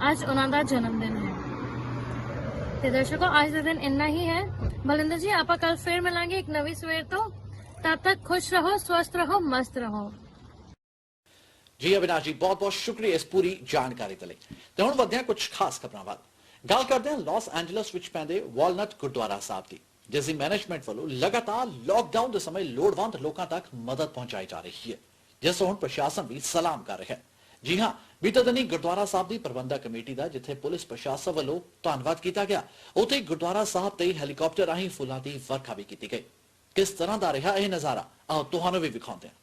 आज उन्हां दा जन्मदिन है। ते दर्शकों आज दे दिन इन्ना ही है। भलिंदर जी आपां कल फिर मिलांगे एक नवी सवेर तो। तब तक खुश रहो, स्वस्थ रहो, मस्त रहो। जी अविनाश जी बहुत बहुत शुक्रिया इस पूरी जानकारी के लिए। तो हुण वधदे हां कुछ खास खबरां वाल। गल करदे हां लॉस एंजलस विच पैंदे वालनट गुरुद्वारा साहब दी, जिसकी मैनेजमेंट वालों लगातार लॉकडाउन के समय लोड़वंद लोगों तक मदद पहुंचाई जा रही है, जिस हुण प्रशासन भी सलाम कर रहा है। जी हाँ, बीते दिनी गुरुद्वारा साहब की प्रबंधक कमेटी का जिथे पुलिस प्रशासन वालों धन्नवाद किया गया, उत्थे गुरुद्वारा साहब ते हैलीकॉप्टर राही फुलां दी वर्खा भी की गई। किस तरह का रहा यह नजारा आओ तुहानूं भी विखाउंदे हां।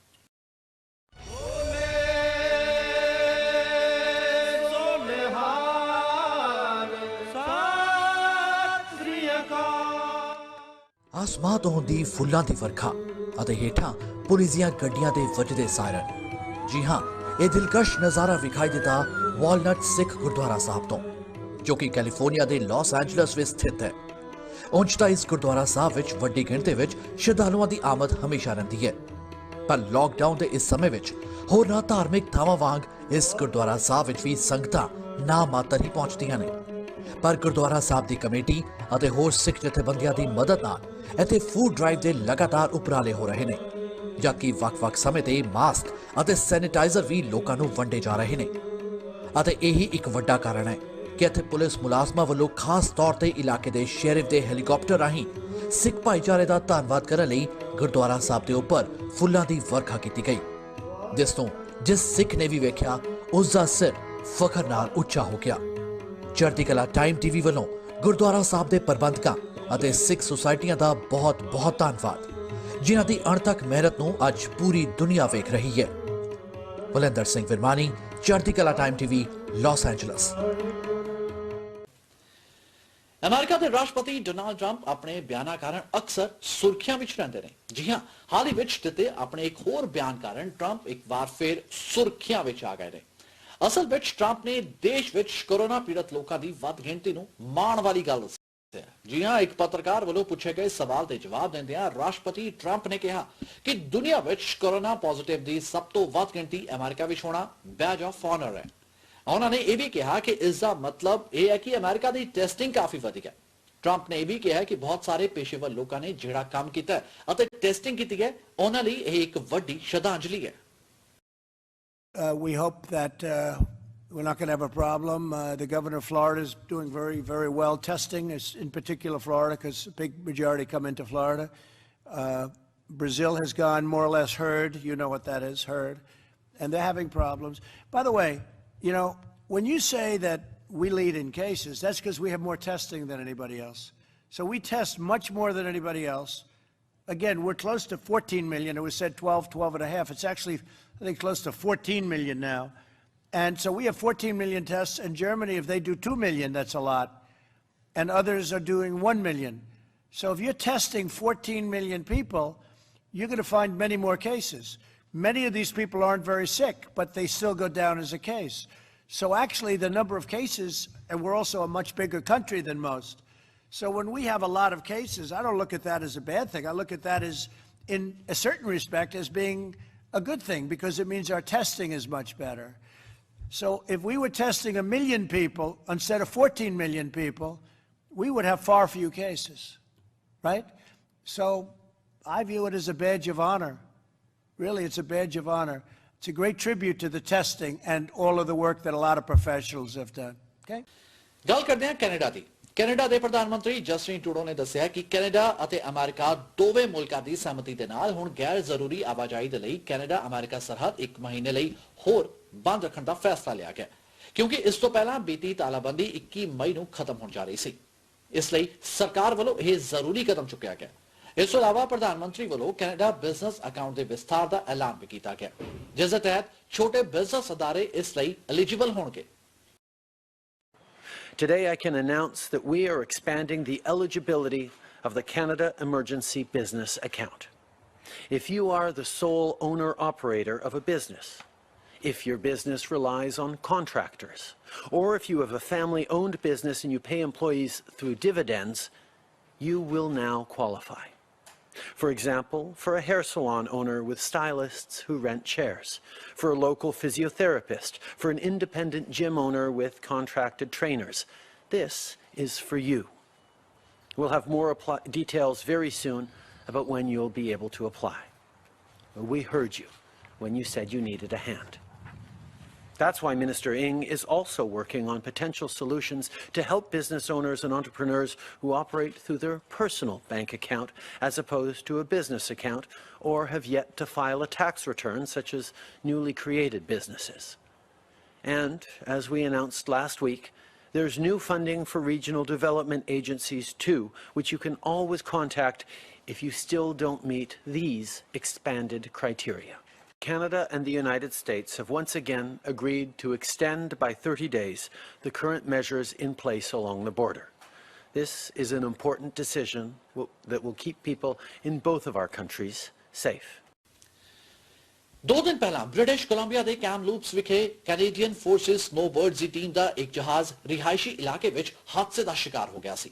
आसमां तो हुंदी फुल्लां दी वर्खा अते हेठां पुलिस दीआं गड्डियां दे वजदे सायरन। जी हाँ, यह दिलकश नज़ारा विखाई दिता वालनट सिख गुरुद्वारा साहब तो, जो कि कैलीफोर्निया के लॉस एंजलस में स्थित है। उंज तां इस गुरुद्वारा साहब विच वड्डी गिणती विच श्रद्धालुआं दी आमद हमेशा रहिंदी है, पर लॉकडाउन के इस समय विच होरनां धार्मिक थावां वांग इस गुरुद्वारा साहब विच भी संगतां ना मातर ही पहुंचदियां ने। पर गुरुद्वारा साहब की कमेटी अते होर सिख जथेबंदियां दी मदद नाल इत्थे फूड ड्राइव के लगातार उपराले हो रहे हैं, जबकि वक्-वक् समय ते मास्क अते सैनिटाइजर भी लोकां नूं वंडे जा रहे हैं। अते यही एक वड्डा कारण है कि इत्थे पुलिस मुलाजमां वालों खास तौर ते इलाके दे शेरिफ दे हैलीकॉप्टर राही सिख भाईचारे का धन्नवाद करने लई गुरुद्वारा साहब के उपर फुल्लां दी वर्खा की गई, जिस तों जिस सिख ने भी वेख्या उसका सिर फखर नाल उच्चा हो गया। चढ़ती कला टाइम टीवी वालों गुरुद्वारा साहब के प्रबंधकों अते सिख सोसाइटियां का बहुत बहुत धन्नवाद, जिन्हां दी अणथक मेहनत नूं अज पूरी दुनिया वेख रही है। भलिंदर सिंह विरमानी, चढ़ती कला time TV, Los Angeles. America के राष्ट्रपति डोनाल्ड ट्रंप अपने बयानों कारण अक्सर सुर्खियां विच रहिंदे ने। जी हां, हाल ही विच दिते अपने एक होर बयान कारण ट्रंप एक बार फिर सुर्खियां विच आ गए ने। असल विच ट्रंप ने देश विच कोरोना पीड़ित लोगों की वध गिणती नूं माण वाली गल दस्सी। जी हां, एक पत्रकार वालों पूछे गए सवाल के जवाब देंदियां राष्ट्रपति ट्रंप ने कहा कि दुनिया विच कोरोना पॉजिटिव की सब तो वध गिणती अमेरिका विच होना बैज ऑफ ऑनर है। उन्होंने यह भी कहा कि इसका मतलब यह है कि अमेरिका की टेस्टिंग काफी वधी है। ट्रंप ने यह भी कहा कि बहुत सारे पेशेवर लोगों ने जिहड़ा काम किया है टेस्टिंग की है, उन्हां लई यह एक वड्डी श्रद्धांजलि है। We hope that we're not going to have a problem. The governor of Florida is doing very, very well testing, in particular Florida, because a big majority come into Florida. Brazil has gone more or less herd. You know what that is, herd. And they're having problems. By the way, you know, when you say that we lead in cases, that's because we have more testing than anybody else. So we test much more than anybody else. Again, we're close to 14 million. It was said 12, 12 and a half. It's actually, I think, close to 14 million now. And so we have 14 million tests. In Germany, if they do 2 million, that's a lot. And others are doing 1 million. So if you're testing 14 million people, you're going to find many more cases. Many of these people aren't very sick, but they still go down as a case. So actually, the number of cases, and we're also a much bigger country than most. So when we have a lot of cases, I don't look at that as a bad thing. I look at that as, in a certain respect, as being a good thing, because it means our testing is much better. So if we were testing 1 million people instead of 14 million people, we would have far fewer cases, right? So I view it as a badge of honor. Really, it's a badge of honor. It's a great tribute to the testing and all of the work that a lot of professionals have done. Okay? गल करते हैं Canada दी। Canada के प्रधानमंत्री Justin Trudeau ने दस्सिया कि Canada और America दोवें मुल्कों की सहमति के नाल हुण गैर जरूरी आवाजाही के लिए कनाडा अमेरिका सरहद 1 महीने लिए होर बंद रखने का फैसला लिया गया, क्योंकि इस तो पहला बीती तालाबंदी 21 मई को खत्म होने जा रही थी। इसलिए सरकार वालों यह जरूरी कदम चुकया गया। इस तो अलावा प्रधानमंत्री वालों कनाडा बिजनेस अकाउंट के विस्तार का ऐलान भी किया गया, जिसके तहत छोटे बिजनेस अदारे इसलिए एलिजिबल होंगे। Today I can announce that we are expanding the eligibility of the Canada Emergency Business Account. If you are the sole owner-operator of a business, if your business relies on contractors, or if you have a family-owned business and you pay employees through dividends, you will now qualify. For example, for a hair salon owner with stylists who rent chairs, for a local physiotherapist, for an independent gym owner with contracted trainers. This is for you. We'll have more details very soon about when you'll be able to apply. We heard you when you said you needed a hand. That's why Minister Ng is also working on potential solutions to help business owners and entrepreneurs who operate through their personal bank account as opposed to a business account or have yet to file a tax return, such as newly created businesses. And, as we announced last week, there's new funding for regional development agencies too, which you can always contact if you still don't meet these expanded criteria. Canada and the United States have once again agreed to extend by 30 days the current measures in place along the border. This is an important decision that will keep people in both of our countries safe. 2 दिन पहला British Columbia ਦੇ Kamloops ਵਿਖੇ Canadian forces ਸਨੋਬਰਡਸ ਦੀ team ਦਾ ਇੱਕ ਜਹਾਜ਼ ਰਿਹਾਇਸ਼ੀ ਇਲਾਕੇ ਵਿੱਚ ਹਾਦਸੇ ਦਾ ਸ਼ਿਕਾਰ ਹੋ ਗਿਆ ਸੀ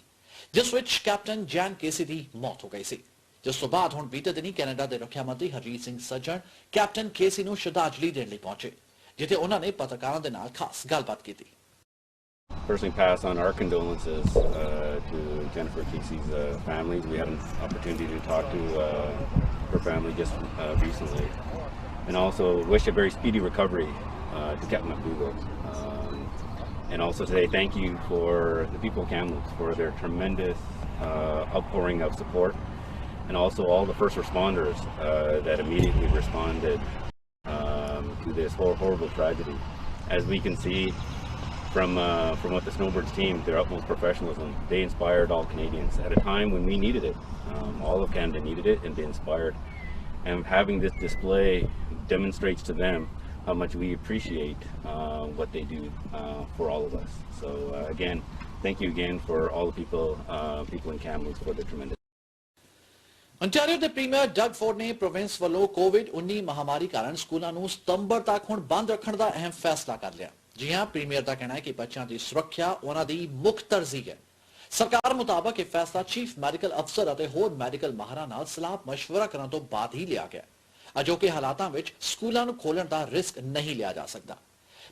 ਜਿਸ ਵਿੱਚ ਕੈਪਟਨ ਜੈਨ ਕੇਸੀ ਦੀ ਮੌਤ ਹੋ ਗਈ ਸੀ ਜਿਸ ਤੋਂ ਬਾਅਦ ਹੁਣ ਬੀਤੇ ਦਿਨੀ ਕੈਨੇਡਾ ਦੇ ਰੱਖਿਆ ਮੰਤਰੀ ਹਰਜੀਤ ਸਿੰਘ ਸੱਜਣ ਕੈਪਟਨ ਕੇਸੀ ਨੂੰ ਸ਼ਰਧਾਂਜਲੀ ਦੇਣ ਲਈ ਪਹੁੰਚੇ ਜਿੱਥੇ ਉਹਨਾਂ ਨੇ ਪੱਤਰਕਾਰਾਂ ਦੇ ਨਾਲ ਖਾਸ ਗੱਲਬਾਤ ਕੀਤੀ Personally pass on our condolences to Jennifer Casey's families. We had an opportunity to talk to her family just recently. And also wish a very speedy recovery to Captain McDougall. And also say thank you for the people of Kamloops for their tremendous outpouring of support, and also all the first responders that immediately responded to this horrible tragedy. As we can see from what the Snowbirds team, their utmost professionalism, they inspired all Canadians at a time when we needed it. All of Canada needed it, and they inspired. And having this display demonstrates to them how much we appreciate what they do for all of us. So again, thank you again for all the people in Kamloops for their tremendous. Ontario ਦੇ premier Doug Ford ਨੇ province ਵੱਲੋਂ ਕੋਵਿਡ-19 ਮਹਾਮਾਰੀ ਕਾਰਨ ਸਕੂਲਾਂ ਨੂੰ ਸਤੰਬਰ ਤੱਕ ਹੁਣ ਬੰਦ ਰੱਖਣ ਦਾ ਅਹਿਮ ਫੈਸਲਾ ਕਰ ਲਿਆ। ਜੀ ਹਾਂ, ਪ੍ਰੀਮੀਅਰ ਦਾ ਕਹਿਣਾ ਹੈ ਕਿ ਬੱਚਿਆਂ ਦੀ ਸੁਰੱਖਿਆ ਉਹਨਾਂ ਦੀ ਮੁੱਖ ਤਰਜੀਹ ਹੈ। ਸਰਕਾਰ ਮੁਤਾਬਕ ਇਹ ਫੈਸਲਾ ਚੀਫ ਮੈਡੀਕਲ ਅਫਸਰ ਅਤੇ ਹੋਰ ਮੈਡੀਕਲ ਮਾਹਰਾਂ ਨਾਲ ਸਲਾਹ ਮਸ਼ਵਰਾ ਕਰਨ ਤੋਂ ਬਾਅਦ ਹੀ ਲਿਆ ਗਿਆ। ਅਜੋਕੇ ਹਾਲਾਤਾਂ ਵਿੱਚ ਸਕੂਲਾਂ ਨੂੰ ਖੋਲ੍ਹਣ ਦਾ ਰਿਸਕ ਨਹੀਂ ਲਿਆ ਜਾ ਸਕਦਾ।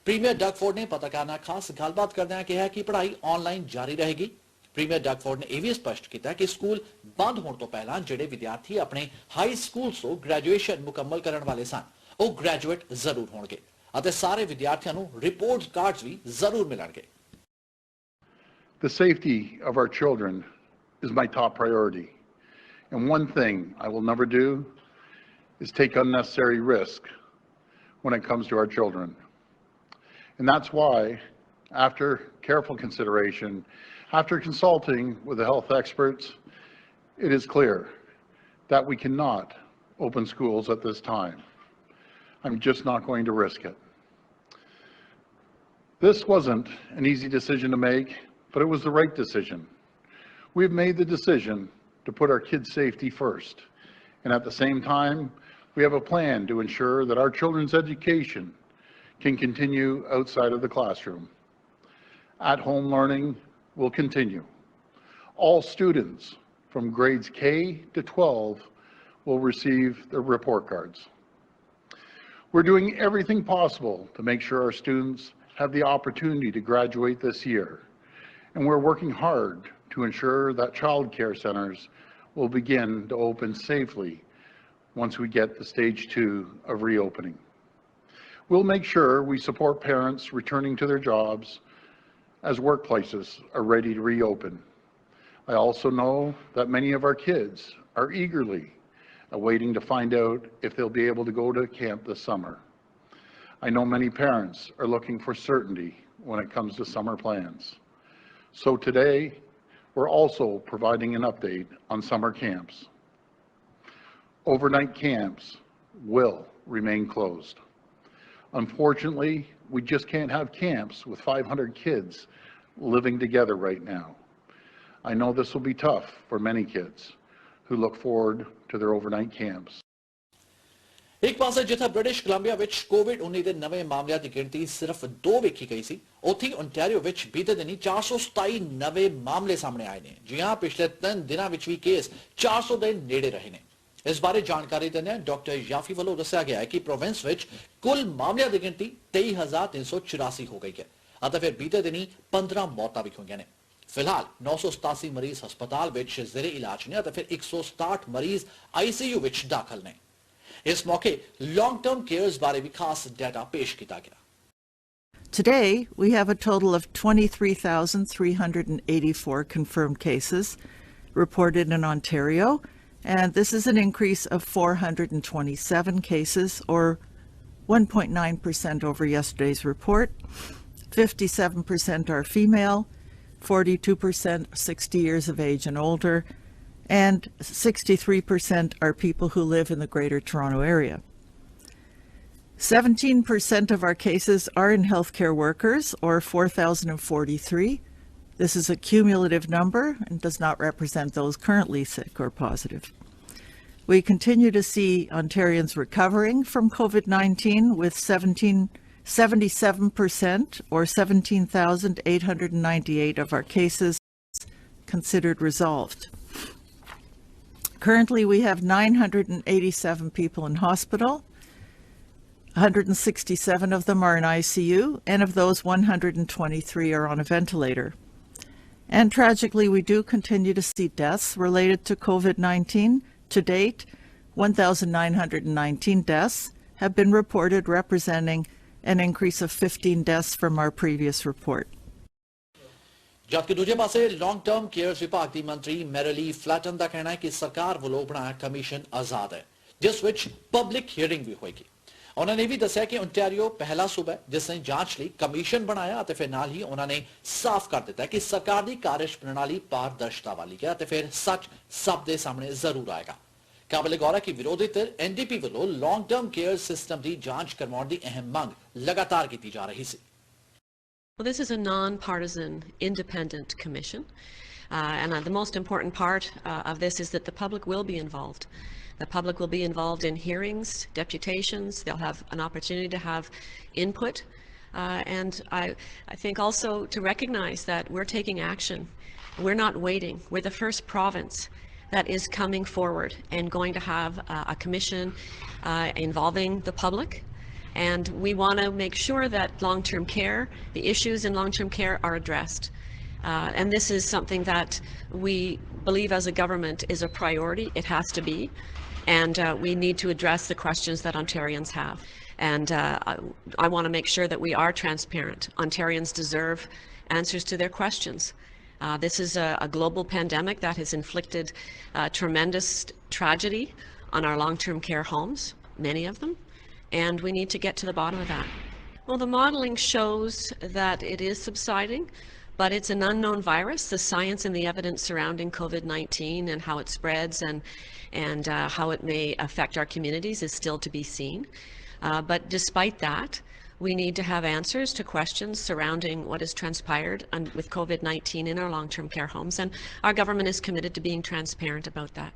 ਪ੍ਰੀਮੀਅਰ ਡਗ ਫੋਰਡ ਨੇ ਪੱਤਰਕਾਰਾਂ ਨਾਲ ਖਾਸ ਗੱਲਬਾਤ ਕਰਦਿਆਂ ਕਿਹਾ ਕਿ ਪੜ੍ਹਾਈ ਆਨਲਾਈਨ ਜਾਰੀ ਰਹੇਗੀ। ਪ੍ਰੀਮੀਅਰ ਡਗ ਫੋਰਡ ਨੇ ਇਹ ਵੀ ਸਪਸ਼ਟ ਕੀਤਾ ਕਿ ਸਕੂਲ ਬੰਦ ਹੋਣ ਤੋਂ ਪਹਿਲਾਂ ਜਿਹੜੇ ਵਿਦਿਆਰਥੀ ਆਪਣੇ ਹਾਈ ਸਕੂਲ ਤੋਂ ਗ੍ਰੈਜੂਏਸ਼ਨ ਮੁਕੰਮਲ ਕਰਨ ਵਾਲੇ ਸਨ ਉਹ ਗ੍ਰੈਜੂਏਟ ਜ਼ਰੂਰ ਹੋਣਗੇ ਅਤੇ ਸਾਰੇ ਵਿਦਿਆਰਥੀਆਂ ਨੂੰ ਰਿਪੋਰਟ ਕਾਰਡਸ ਵੀ ਜ਼ਰੂਰ ਮਿਲਣਗੇ। The safety of our children is my top priority. And one thing I will never do is take unnecessary risk when it comes to our children. And that's why, after careful consideration, after consulting with the health experts, it is clear that we cannot open schools at this time. I'm just not going to risk it. This wasn't an easy decision to make, but it was the right decision. We've made the decision to put our kids' safety first. And at the same time, we have a plan to ensure that our children's education can continue outside of the classroom. At-home learning will continue. All students from grades K to 12 will receive their report cards. We're doing everything possible to make sure our students have the opportunity to graduate this year. And we're working hard to ensure that child care centers will begin to open safely once we get to stage 2 of reopening. We'll make sure we support parents returning to their jobs as workplaces are ready to reopen. I also know that many of our kids are eagerly awaiting to find out if they'll be able to go to camp this summer. I know many parents are looking for certainty when it comes to summer plans. So today, we're also providing an update on summer camps. Overnight camps will remain closed. Unfortunately, we just can't have camps with 500 kids living together right now. I know this will be tough for many kids who look forward to their overnight camps. ਇੱਕ ਪਾਸੇ ਜਿੱਥੇ British Columbia ਵਿੱਚ ਕੋਵਿਡ-19 ਦੇ ਨਵੇਂ ਮਾਮਲਿਆਂ ਦੀ ਗਿਣਤੀ ਸਿਰਫ 2 ਵੇਖੀ ਗਈ ਸੀ, ਉੱਥੇ ਓਨਟਾਰੀਓ ਵਿੱਚ ਬੀਤੇ ਦਿਨੀ 427 ਨਵੇਂ ਮਾਮਲੇ ਸਾਹਮਣੇ ਆਏ ਨੇ। ਜੀ ਹਾਂ, ਪਿਛਲੇ 3 ਦਿਨਾਂ ਵਿੱਚ ਵੀ ਕੇਸ 400 ਦੇ ਨੇੜੇ ਰਹੇ ਨੇ। इस बारे जानकारी देने डॉक्टर याफी वालों दस्या गया है कि प्रोविंस विच कुल मामलों की गिनती 23,384 हो गई है अतः फिर बीते दिनी 15 मौतां भी हुई ने। फिलहाल 987 मरीज हस्पताल विच जेरे इलाज ने अतः फिर 167 मरीज आईसीयू विच दाखिल ने। इस मौके लॉन्ग टर्म केयर्स बारे भी खास डाटा पेश किया गया। Today, we have a total of 23,384 confirmed cases reported in Ontario, and this is an increase of 427 cases, or 1.9% over yesterday's report. 57% are female, 42% 60 years of age and older, and 63% are people who live in the Greater Toronto Area. 17% of our cases are in healthcare workers, or 4,043. This is a cumulative number and does not represent those currently sick or positive. We continue to see Ontarians recovering from COVID-19, with 77%, or 17,898 of our cases considered resolved. Currently, we have 987 people in hospital. 167 of them are in ICU, and of those, 123 are on a ventilator. And tragically, we do continue to see deaths related to COVID-19. To date, 1,919 deaths have been reported, representing an increase of 15 deaths from our previous report. जबकि दूजे पासे long term cares विभाग की मंत्री merrily flatten का कहना है कि सरकार ਵੱਲੋਂ ਬਣਾਇਆ कमीशन आजाद है जिस विच पब्लिक हियरिंग भी होएगी। उन्होंने भी दस्या कि ओंटारियो पहला सूबा है जिसने जांच ਲਈ कमीशन बनाया ਤੇ ਫਿਰ ਨਾਲ ਹੀ ਉਹਨਾਂ ਨੇ ਸਾਫ਼ ਕਰ ਦਿੱਤਾ ਕਿ ਸਰਕਾਰ ਦੀ ਕਾਰਜ ਪ੍ਰਣਾਲੀ ਪਾਰਦਰਸ਼ਤਾ ਵਾਲੀ ਹੈ ਤੇ ਫਿਰ ਸੱਚ ਸਭ ਦੇ ਸਾਹਮਣੇ ਜ਼ਰੂਰ ਆਏਗਾ। ਕਾਬਿਲ ਗੌਰ ਹੈ ਕਿ ਵਿਰੋਧੀ ਧਿਰ ਐਨਡੀਪੀ ਵੱਲੋਂ ਲੌਂਗ ਟਰਮ ਕੇਅਰ ਸਿਸਟਮ ਦੀ ਜਾਂਚ ਕਰਵਾਉਣ ਦੀ ਅਹਿਮ ਮੰਗ ਲਗਾਤਾਰ ਕੀਤੀ ਜਾ ਰਹੀ ਸੀ। Well, this is a non-partisan, independent commission, and the most important part of this is that the public will be involved. The public will be involved in hearings, deputations. They'll have an opportunity to have input, and I think also to recognize that we're taking action. We're not waiting. We're the first province that is coming forward and going to have a commission involving the public. And we want to make sure that long-term care, the issues in long-term care, are addressed. And this is something that we believe as a government is a priority. It has to be. And we need to address the questions that Ontarians have. And I want to make sure that we are transparent. Ontarians deserve answers to their questions. This is a global pandemic that has inflicted tremendous tragedy on our long-term care homes, many of them. And we need to get to the bottom of that. Well, the modeling shows that it is subsiding, but it's an unknown virus. The science and the evidence surrounding COVID-19 and how it spreads and how it may affect our communities is still to be seen. But despite that, we need to have answers to questions surrounding what has transpired with COVID-19 in our long-term care homes, and our government is committed to being transparent about that.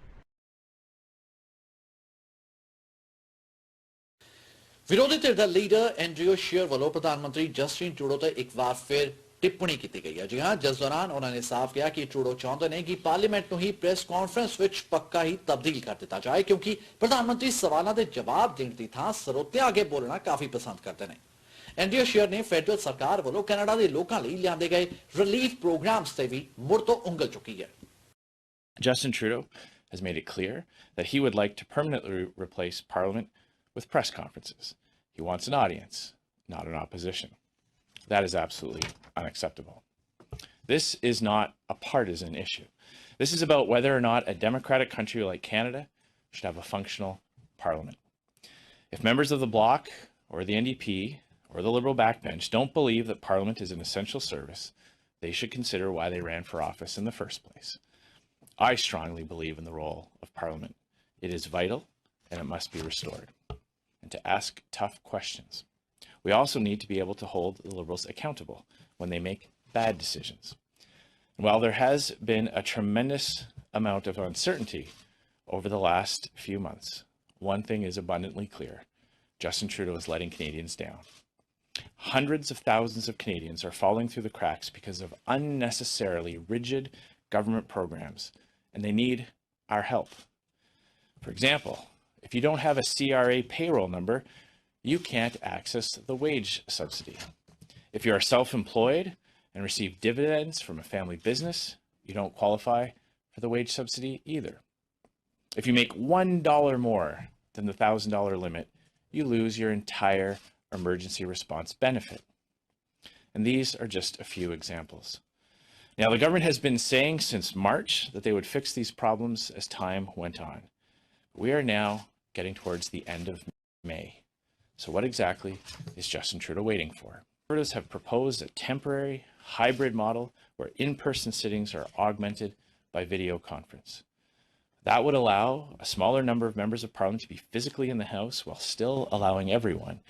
विरोधी धिर दा leader एंड्रियो share वालों प्रधानमंत्री Justin Trudeau ते एक बार फिर टिप्पणी की गई है। जी हां, जिस दौरान उन्होंने साफ किया कि ट्रूडो चाहते हैं कि पार्लीमेंट ਨੂੰ ही प्रेस कॉन्फ्रेंस विच पक्का ही तब्दील कर दिता जाए क्योंकि प्रधानमंत्री सवालों के जवाब देने की थां ਸਰੋਤਿਆਂ ਅੱਗੇ बोलना काफी पसंद करते हैं। एंड्रियो शेयर ने फेडरल सरकार वालों कनाडा के लोगों लिए लियांदे गए रिलीफ प्रोग्राम्स से भी मुड़ तो उंगल चुकी है। Justin Trudeau has made it clear that he would like to permanently replace Parliament with press conferences. He wants an audience, not an opposition. That is absolutely unacceptable. This is not a partisan issue. This is about whether or not a democratic country like Canada should have a functional parliament. If members of the Bloc or the NDP or the Liberal backbench don't believe that Parliament is an essential service, they should consider why they ran for office in the first place. I strongly believe in the role of Parliament. It is vital and it must be restored. And to ask tough questions. We also need to be able to hold the Liberals accountable when they make bad decisions. And while there has been a tremendous amount of uncertainty over the last few months, one thing is abundantly clear. Justin Trudeau is letting Canadians down. Hundreds of thousands of Canadians are falling through the cracks because of unnecessarily rigid government programs, and they need our help. For example, if you don't have a CRA payroll number, you can't access the wage subsidy. If you are self-employed and receive dividends from a family business, you don't qualify for the wage subsidy either. If you make $1 more than the $1,000 limit, you lose your entire emergency response benefit. And these are just a few examples. Now, the government has been saying since March that they would fix these problems as time went on. We are now getting towards the end of May. So what exactly is Justin Trudeau waiting for? Conservatives have proposed a temporary hybrid model where in-person sittings are augmented by video conference. That would allow a smaller number of members of parliament to be physically in the House while still allowing everyone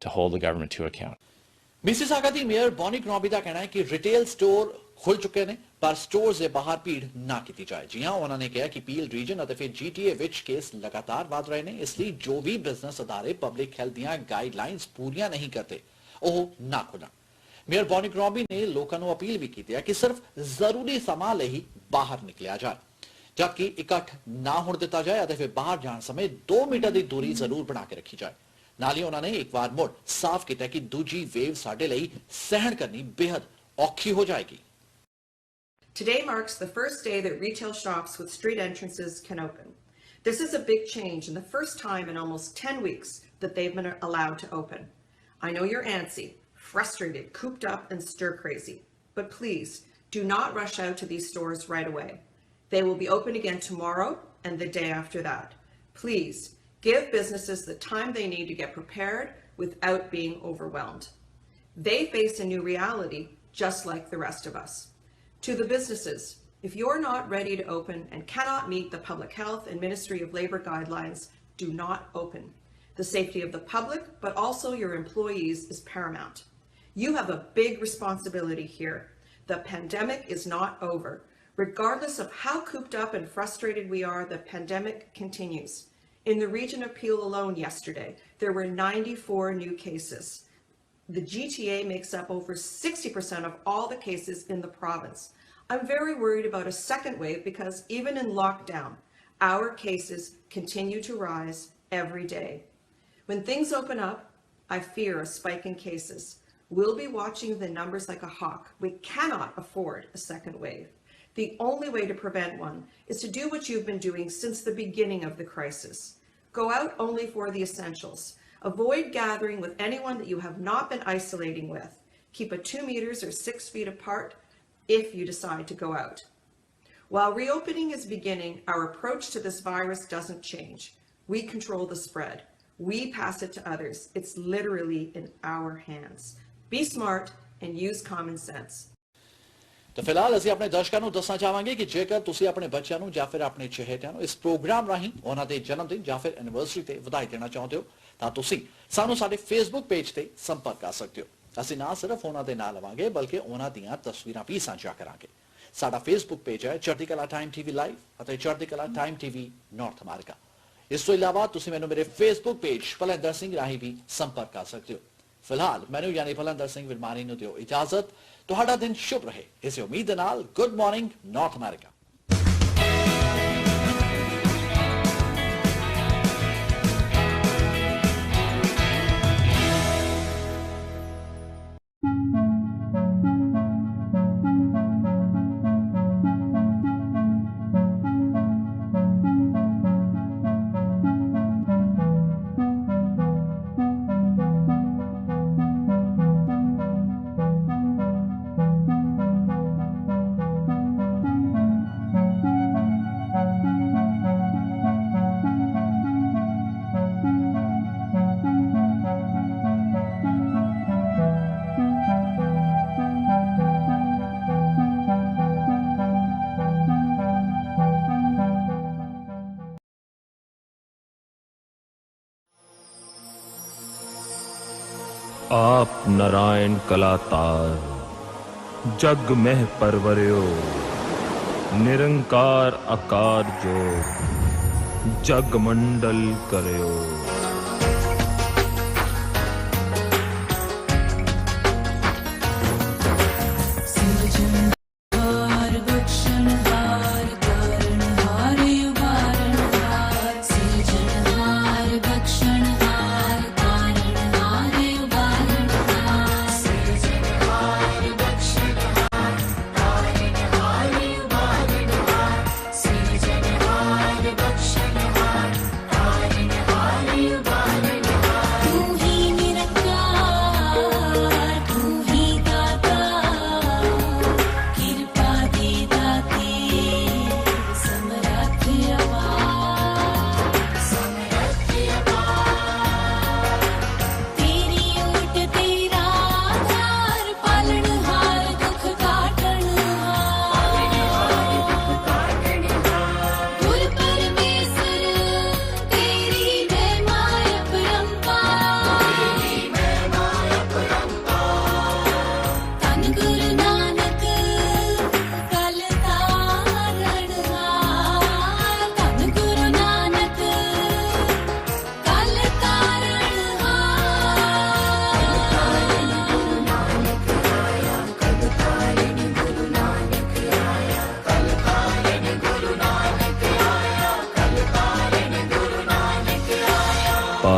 to hold the government to account. Mississauga the mayor Bonnie Crombie का कहना है कि retail store खुल चुके ने पर store से बाहर भीड़ ना की जाए। जी हां, उन्होंने कहा कि पील रीजन और फिर जीटीए विच केस लगातार वध रहे ने, इसलिए जो भी बिजनेस अदारे पब्लिक हेल्थ ਦੀਆਂ गाइडलाइंस पूरियां नहीं करते ਉਹ ना खुलन। मेयर बॉनी क्रॉबी ने लोगों को अपील भी की है कि सिर्फ जरूरी समान ਲਈ बाहर निकलिया जाए, जबकि इकट्ठ ना होने दिता जाए और फिर बाहर जाने समय 2 मीटर की दूरी जरूर बना के रखी जाए। नाल ही उन्होंने एक बार मुड़ साफ किया कि दूजी वेव साडे ਲਈ सहन करनी बेहद औखी हो जाएगी। Today marks the first day that retail shops with street entrances can open. This is a big change and the first time in almost 10 weeks that they've been allowed to open. I know you're antsy, frustrated, cooped up, and stir-crazy, but please do not rush out to these stores right away. They will be open again tomorrow and the day after that. Please give businesses the time they need to get prepared without being overwhelmed. They face a new reality just like the rest of us. To the businesses, if you're not ready to open and cannot meet the Public Health and Ministry of Labor guidelines, do not open. The safety of the public, but also your employees, is paramount. You have a big responsibility here. The pandemic is not over. Regardless of how cooped up and frustrated we are, the pandemic continues. In the region of Peel alone yesterday, there were 94 new cases. The GTA makes up over 60% of all the cases in the province. I'm very worried about a second wave because even in lockdown, our cases continue to rise every day. When things open up, I fear a spike in cases. We'll be watching the numbers like a hawk. We cannot afford a second wave. The only way to prevent one is to do what you've been doing since the beginning of the crisis. Go out only for the essentials. Avoid gathering with anyone that you have not been isolating with. Keep a 2 meters or 6 feet apart if you decide to go out. While reopening is beginning, our approach to this virus doesn't change. We control the spread. We pass it to others. It's literally in our hands. Be smart and use common sense. तो फिलहाल ਅਸੀਂ ਆਪਣੇ ਦਰਸ਼ਕਾਂ ਨੂੰ ਦੱਸਣਾ ਚਾਹਾਂਗੇ ਕਿ ਜੇਕਰ ਤੁਸੀਂ ਆਪਣੇ ਬੱਚਿਆਂ ਨੂੰ ਜਾਂ ਫਿਰ ਆਪਣੇ ਚਹੇਤਿਆਂ ਨੂੰ ਇਸ ਪ੍ਰੋਗਰਾਮ ਰਾਹੀਂ ਉਹਨਾਂ ਦੇ ਜਨਮ ਦਿਨ ਜਾਂ ਫਿਰ ਐਨੀਵਰਸਰੀ ਤੇ ਵਧਾਈ ਦੇਣਾ ਚਾਹੁੰਦੇ ਹੋ ਤਾਂ ਤੁਸੀਂ ਸਾਨੂੰ ਸਾਡੇ ਫੇਸਬੁੱਕ ਪੇਜ ਤੇ ਸੰਪਰਕ ਕਰ ਸਕਦੇ ਹੋ। ਅਸੀਂ ਨਾ ਸਿਰਫ ਉਹਨਾਂ ਦੇ ਨਾਲ ਲਵਾਂਗੇ ਬਲਕਿ ਉਹਨਾਂ ਦੀਆਂ ਤਸਵੀਰਾਂ ਵੀ ਸਾਂਝਾ ਕਰਾਂਗੇ। ਸਾਡਾ ਫੇਸਬੁੱਕ ਪੇਜ ਹੈ ਚੜ੍ਹਦੀ ਕਲਾ ਟਾਈਮ ਟੀਵੀ ਲਾਈਵ ਅਤੇ ਚੜ੍ਹਦੀ ਕਲਾ ਟਾਈਮ ਟੀਵੀ ਨਾਰਥ ਅਮਰੀਕਾ। ਇਸ ਤੋਂ ਇਲਾਵਾ ਤੁਸੀਂ ਮੈਨੂੰ ਮੇਰੇ ਫੇਸਬੁੱਕ ਪੇਜ ਭਲਿੰਦਰ ਸਿੰਘ ਰਾਹੀਂ ਵੀ ਸੰਪਰਕ ਕਰ ਸਕਦੇ ਹੋ। ਫਿਲਹਾਲ ਮੈਨੂੰ ਯਾਨੀ ਭਲਿੰਦਰ ਸਿੰਘ ਵਿਰਮਾਨੀ ਨੂੰ ਦਿਓ ਇਜਾਜ਼ਤ। ਤੁਹਾਡਾ ਦਿਨ ਸ਼ੁਭ ਰਹੇ ਇਸੇ ਉਮੀਦ ਦੇ ਨਾਲ ਗੁੱਡ ਮਾਰਨਿੰਗ ਨਾਰਥ ਅਮਰੀਕਾ। आप नारायण कलातार जग में परवरियो निरंकार आकार जो जग मंडल करयो। बख्शनहार कारणहार युगारणहार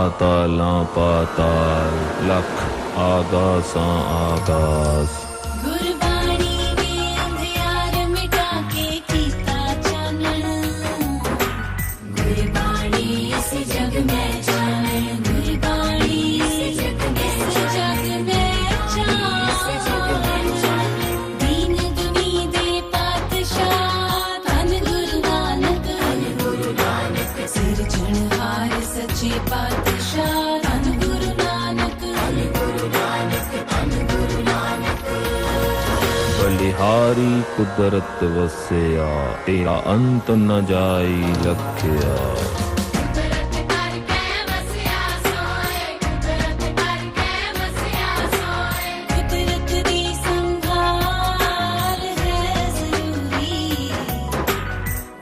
पातालां पाताल लख आगासां आगास गुरबाणी में अंधियार मिटा के कीता चानण गुरबाणी इस जग में जान गुरबाणी इस जग में जान दीन दुनी दे पातशाह धन गुरु नानक सिरजणहार सच्चे पातशाह धन गुरु नानक बलिहारी कुदरत वसिया तेरा अंत न जाई लखया कुदरत दी संभाल है जरूरी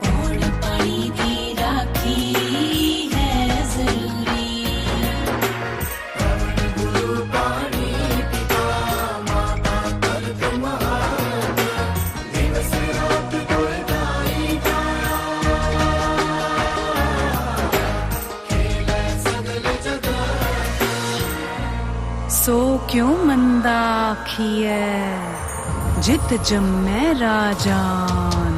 पौड़ पानी दी राखी है जरूरी सो क्यों मंदा आखिए जित जम्मै राजान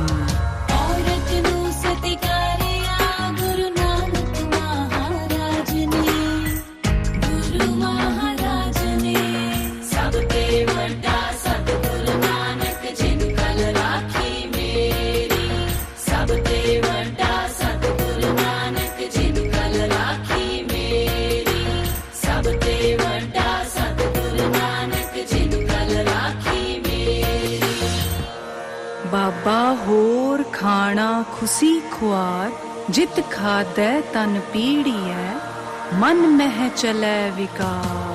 औरत नू सतिकारिया गुरु नानक महाराज ने गुरु महाराज ने सब ते वड्डा सतगुरु नानक जिन कल राखी मेरी सब ते वड्डा सतगुरु नानक जिन कल राखी मेरी सब ते वड्डा सतगुरु नानक जिन कल राखी मेरी बाबा होर खाना खुशी खुआर जित खादै तन पीड़िए मन मह चलै विकार